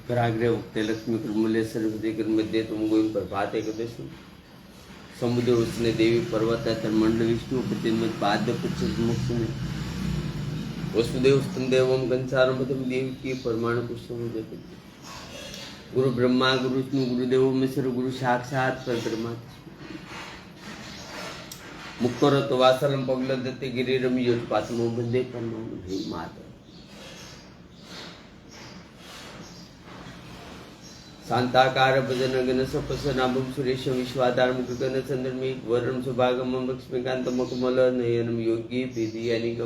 कराग्रे उक्ते लक्ष्मी कर्मूल्य सर्वदे कर्मध्य तुम गोविंद प्रभाते कदेशु समुद्र उसने देवी पर्वत मंडल विष्णु प्रतिन्मत पाद पुच्छ मुक्त में वसुदेव स्तम देवम कंसारम देवी की परमाणु पुष्पम जगत गुरु ब्रह्मा गुरु विष्णु गुरुदेव मिश्र गुरु साक्षात पर ब्रह्मा मुक्तरत वासलम पगल दत्ते गिरिरम योजपातमो बंदे परमो हे माता शांताकार भजन गण सपसनाभम सुरेश विश्वाधार मुखगण चंद्रमी वरुण सुभागम लक्ष्मीकांत मकमल नयनम योगी विधियानिक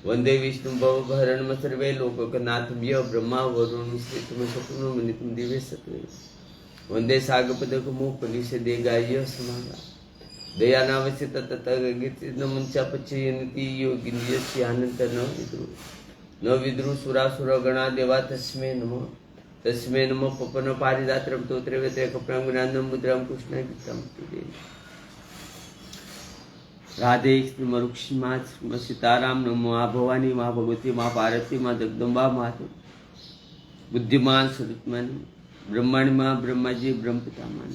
वंदे विष्णु भव भरण सर्वे लोकनाथ ब्रह्मा वरुण श्रीतम सपनो मनितम दिव्य सत्वे वंदे सागपदक मोपनिष दे गाय समागा दयानावश्य ततगीत नमंचा पच्चयन्ति योगिन्यस्य अनंत न विद्रु सुरासुर गणा देवा तस्मै नमः पपन पारिदात्र तोत्रे वेत्रे कप्रां गुणानंदम मुद्रां कृष्ण गीतम राधे श्री रुक्ष्मी माँ श्री सीताराम नमो माँ भवानी माँ भगवती माँ पार्वती माँ जगदम्बा माता बुद्धिमान स्वरूपमान ब्रह्माणी माँ ब्रह्माजी ब्रह्मपिता मान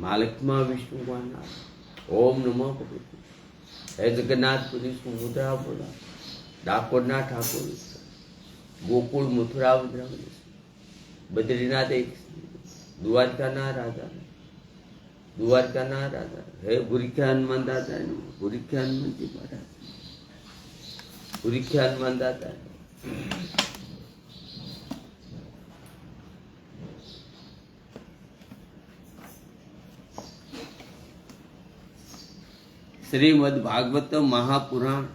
मालक्ष्मा विष्णु नाथ ओम नमो भगवती हे जगन्नाथपुरी मुद्रा बोला डाकोरना ठाकुर गोकुल मथुरा मुद्रा बद्रीनाथ एक द्वारका ना राजा हे गुरिख्या हनुमान दाता गुरिख्या हनुमान जी महाराज गुरिख्या हनुमान दाता श्रीमद् भागवत महापुराण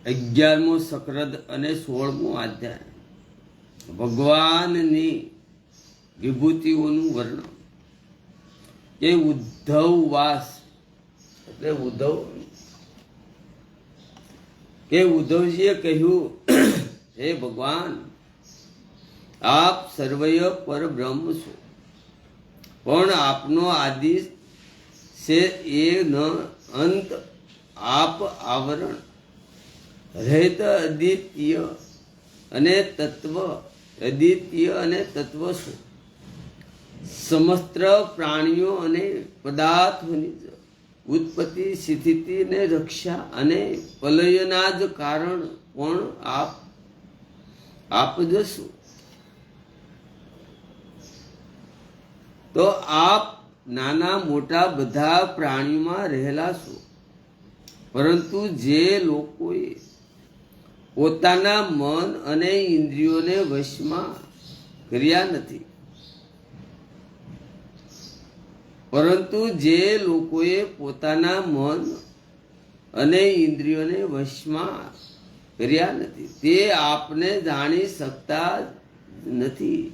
11મો સક્રદ અને 16મો અધ્યાય ભગવાનની વિભૂતિઓનું વર્ણન એ ઉદ્ધવવાસ એટલે ઉદ્ધવજીએ કહ્યું હે ભગવાન આપ સર્વય પરબ્રહ્મ છો પણ આપનો આદિ છે એ ન અંત આપ આવરણ રહિત અદ્વિતીય અને તત્વ છો સમસ્ત પ્રાણીઓ અને પદાર્થોની ઉત્પત્તિ સ્થિતિ ને રક્ષા અને પ્રલયના જ કારણ પણ આપ જ છો તો આપ નાના મોટા બધા પ્રાણીઓમાં રહેલા છો પરંતુ જે લોકોએ પોતાના મન અને ઇન્દ્રિયોને વશમાં કર્યા નથી પરંતુ જે લોકોએ પોતાના મન અને ઇન્દ્રિયોને વશમાં કર્યા નથી તે આપને જાણી શકતા નથી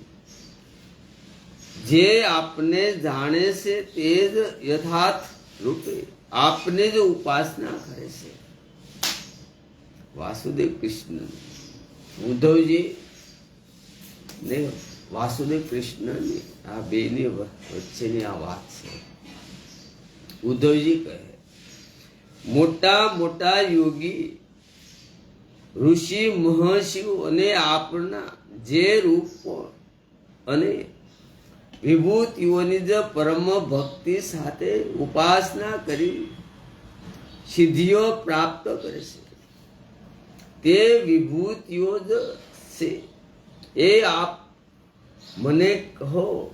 જે આપને જાણે છે તે જ યથાર્થ રૂપે આપને જ ઉપાસના કરે છે વાસુદેવ કૃષ્ણ ઉદ્ધવજી ને વાસુદેવ કૃષ્ણની આ બેની વચ્ચેની આ વાત છે ઉદ્ધવજી કહે મોટા મોટા યોગી ઋષિ મહર્ષિઓ અને આપના જે રૂપ અને વિભૂતિઓની જ પરમ ભક્તિ સાથે ઉપાસના કરી સિદ્ધિઓ પ્રાપ્ત કરે છે તે વિભૂતિઓ જ છે એ આપ મને કહો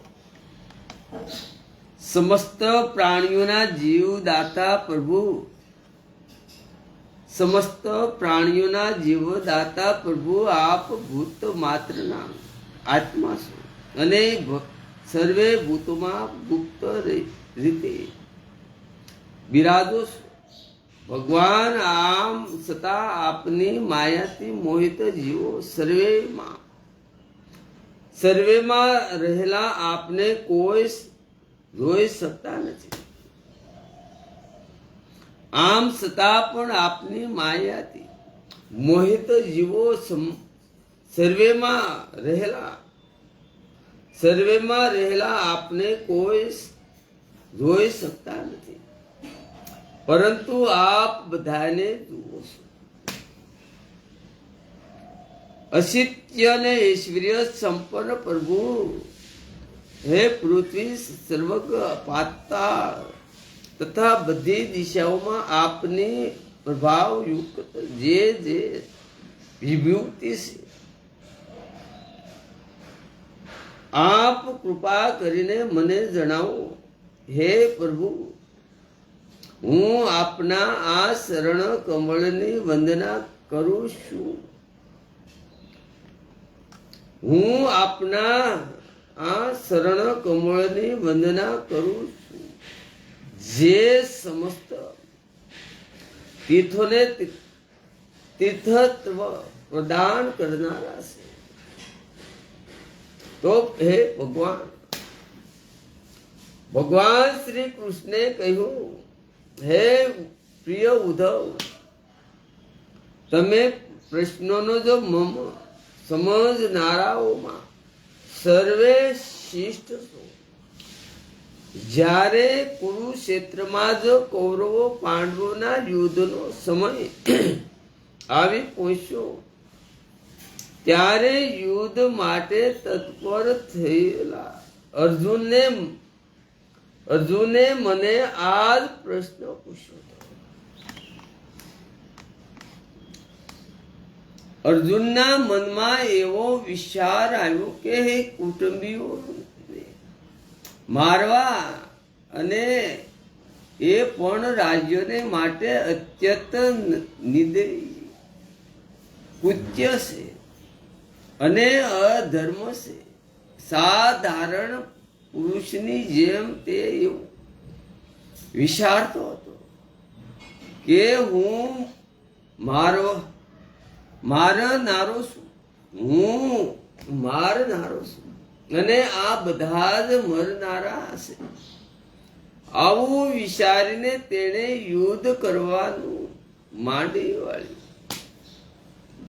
સમસ્ત પ્રાણીઓના જીવદાતા પ્રભુ સમસ્ત પ્રાણીઓના જીવદાતા પ્રભુ આપ ભૂત માત્રના આત્મા છો અને સર્વે ભૂતોમાં ગુપ્ત રીતે બિરાજો છો ભગવાન આમ છતાં આપની માયાથી મોહિત જીવો સર્વેમાં રહેલા આપને કોઈ જોઈ શકતા નથી આમ છતાં પણ આપની માયાથી મોહિત જીવો સર્વેમાં રહેલા આપને કોઈ જોઈ શકતા નથી પરંતુ આપ બધાને જુઓ છો અસિત્ય અને ઐશ્વર્ય સંપન્ન પ્રભુ, હે પૃથ્વી સર્વગ પાતાળ તથા બધી દિશાઓમાં આપની પ્રભાવયુક્ત જે જે વિભૂતિ છે, આપ કૃપા કરીને મને જણાવો. હે પ્રભુ, હું આપના આ શરણ કમળની વંદના કરું છું. હું આપના આ શરણ કમળની વંદના કરું છું, જે સમસ્ત તીર્થોને તીર્થત્વ પ્રદાન કરનારા છે. તો હે ભગવાન શ્રી કૃષ્ણે કહ્યું, હે પ્રિય ઉદ્ધવ, તમે પ્રશ્નોનો જો મમ સમજનારાઓમાં સર્વે શ્રેષ્ઠ છો. જ્યારે કુરુક્ષેત્રમાં જ કૌરવો પાંડવોના યુદ્ધનો સમય આવી પહોંચ્યો, ત્યારે યુદ્ધ માટે તત્પર થયેલા અર્જુને મને આ જ પ્રશ્ન પૂછ્યો હતો. અર્જુનના મનમાં એવો વિચાર આવ્યો કે હે કુટુંબીઓને મારવા અને એ પણ રાજ્યોને માટે અત્યંત નિર્દયી કૃત્ય છે અને અધર્મ છે. સાધારણ પુરુષની જેમ તે એવું વિચારતો હતો કે હું મારનારો છું અને આ બધા જ મરનારા હશે. આવું વિચારીને તેણે યુદ્ધ કરવાનું માંડી વાળ્યું.